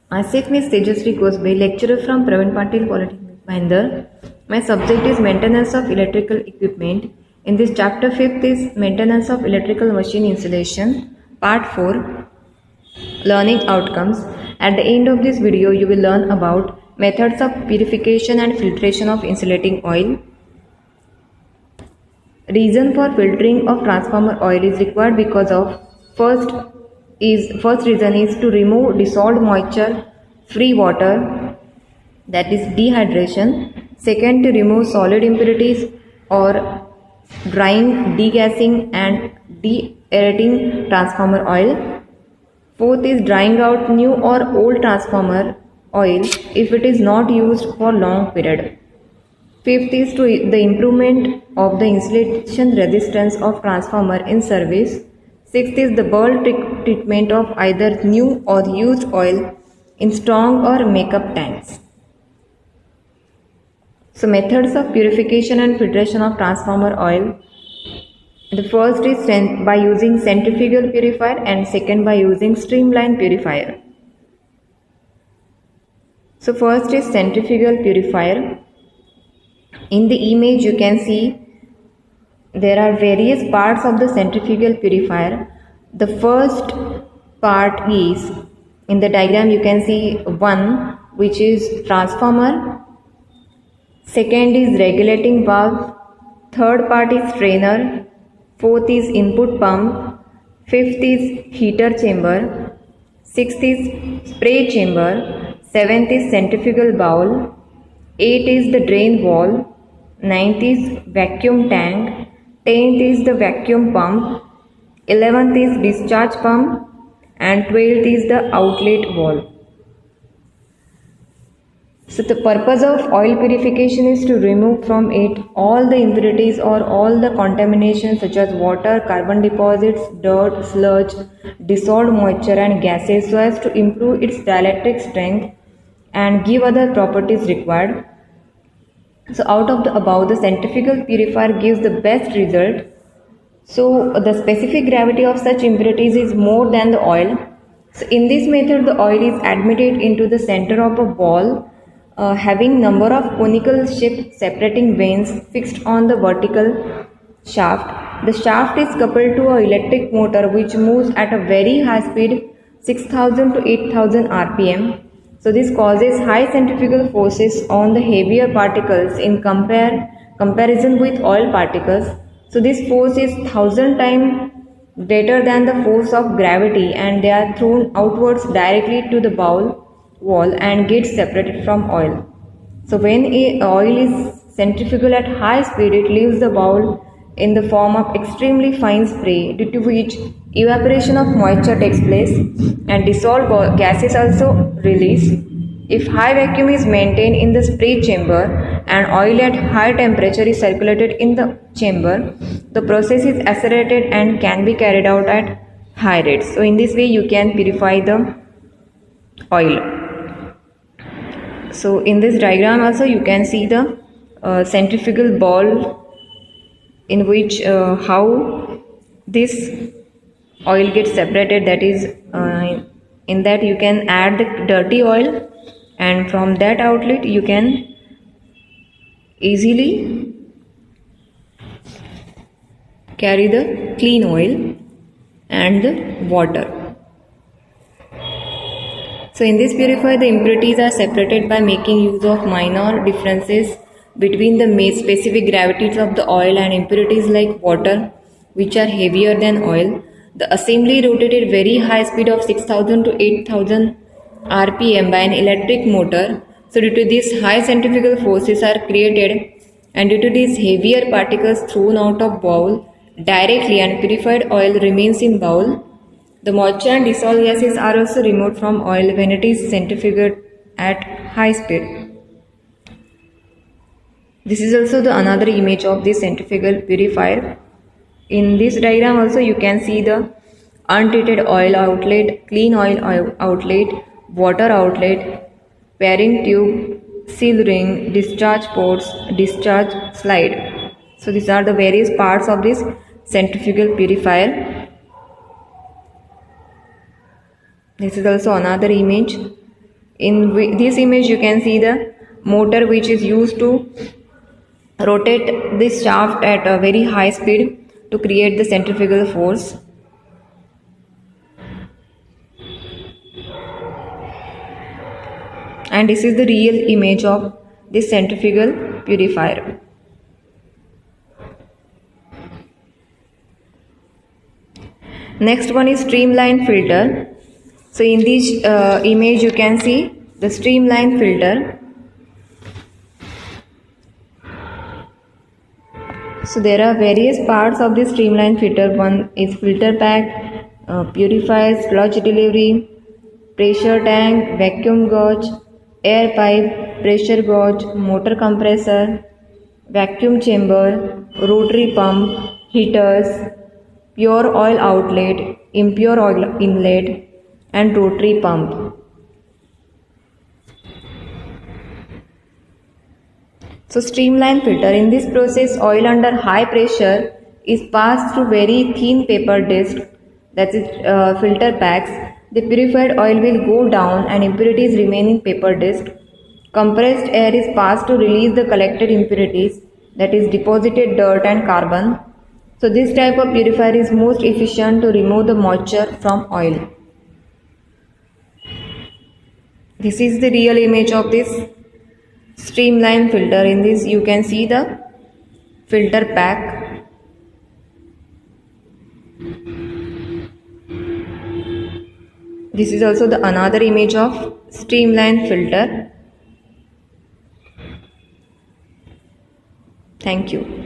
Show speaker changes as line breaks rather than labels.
I seek Miss Tejasri Gosbe, lecturer from Pravin Patil Polytechnic, Mahindra. My subject is maintenance of electrical equipment. In this chapter 5th is maintenance of electrical machine installation, part 4, learning outcomes. At the end of this video, you will learn about methods of purification and filtration of insulating oil. Reason for filtering of transformer oil is required because of first reason is to remove dissolved moisture free water, that is dehydration. Second, to remove solid impurities or drying, degassing and de-aerating transformer oil. Fourth is drying out new or old transformer oil if it is not used for long period. Fifth is to the improvement of the insulation resistance of transformer in service. Sixth is the bulk treatment of either new or used oil in strong or makeup tanks. So methods of purification and filtration of transformer oil. The first is by using centrifugal purifier and second by using streamline purifier. So first is centrifugal purifier. In the image you can see there are various parts of the centrifugal purifier. The first part is, in the diagram you can see one, which is transformer. Second is regulating valve. Third part is strainer. Fourth is input pump. Fifth is heater chamber. Sixth is spray chamber. Seventh is centrifugal bowl. Eighth is the drain valve. Ninth is vacuum tank. 10th is the vacuum pump. 11th is discharge pump. And 12th is the outlet valve. So the purpose of oil purification is to remove from it all the impurities or all the contamination such as water, carbon deposits, dirt, sludge, dissolved moisture and gases so as to improve its dielectric strength and give other properties required. So out of the above, the centrifugal purifier gives the best result. So the specific gravity of such impurities is more than the oil. So in this method, the oil is admitted into the center of a ball having number of conical shaped separating vanes fixed on the vertical shaft. The shaft is coupled to an electric motor which moves at a very high speed, 6000 to 8000 rpm. So this causes high centrifugal forces on the heavier particles in comparison with oil particles. So this force is 1000 times greater than the force of gravity and they are thrown outwards directly to the bowl wall and get separated from oil. So when oil is centrifugal at high speed, it leaves the bowl in the form of extremely fine spray, due to which evaporation of moisture takes place and dissolved gases also release. If high vacuum is maintained in the spray chamber and oil at high temperature is circulated in the chamber, the process is accelerated and can be carried out at high rates. So in this way you can purify the oil. So in this diagram also you can see the centrifugal ball in which how this oil gets separated, that is in that you can add the dirty oil and from that outlet you can easily carry the clean oil and the water. So in this purifier, the impurities are separated by making use of minor differences between the specific gravities of the oil and impurities like water, which are heavier than oil. The assembly rotated very high speed of 6000 to 8000 rpm by an electric motor. So due to this, high centrifugal forces are created and due to these heavier particles thrown out of bowl directly and purified oil remains in bowl. The moisture and dissolved gases are also removed from oil when it is centrifuged at high speed. This is also the another image of this centrifugal purifier. In this diagram also you can see the untreated oil outlet, clean oil outlet, water outlet, pairing tube, seal ring, discharge ports, discharge slide. So these are the various parts of this centrifugal purifier. This is also another image. This image you can see the motor which is used to rotate this shaft at a very high speed to create the centrifugal force. And this is the real image of this centrifugal purifier. Next one is streamline filter. So in this image you can see the streamline filter. So there are various parts of this streamline filter. One is filter pack, purifier, sludge delivery, pressure tank, vacuum gauge, air pipe, pressure gauge, motor compressor, vacuum chamber, rotary pump, heaters, pure oil outlet, impure oil inlet, and rotary pump. So streamline filter, in this process oil under high pressure is passed through very thin paper disc, that is filter packs. The purified oil will go down and impurities remain in paper disc. Compressed air is passed to release the collected impurities, that is deposited dirt and carbon. So this type of purifier is most efficient to remove the moisture from oil. This is the real image of this streamline filter. In this you can see the filter pack. This is also the another image of streamline filter. Thank you.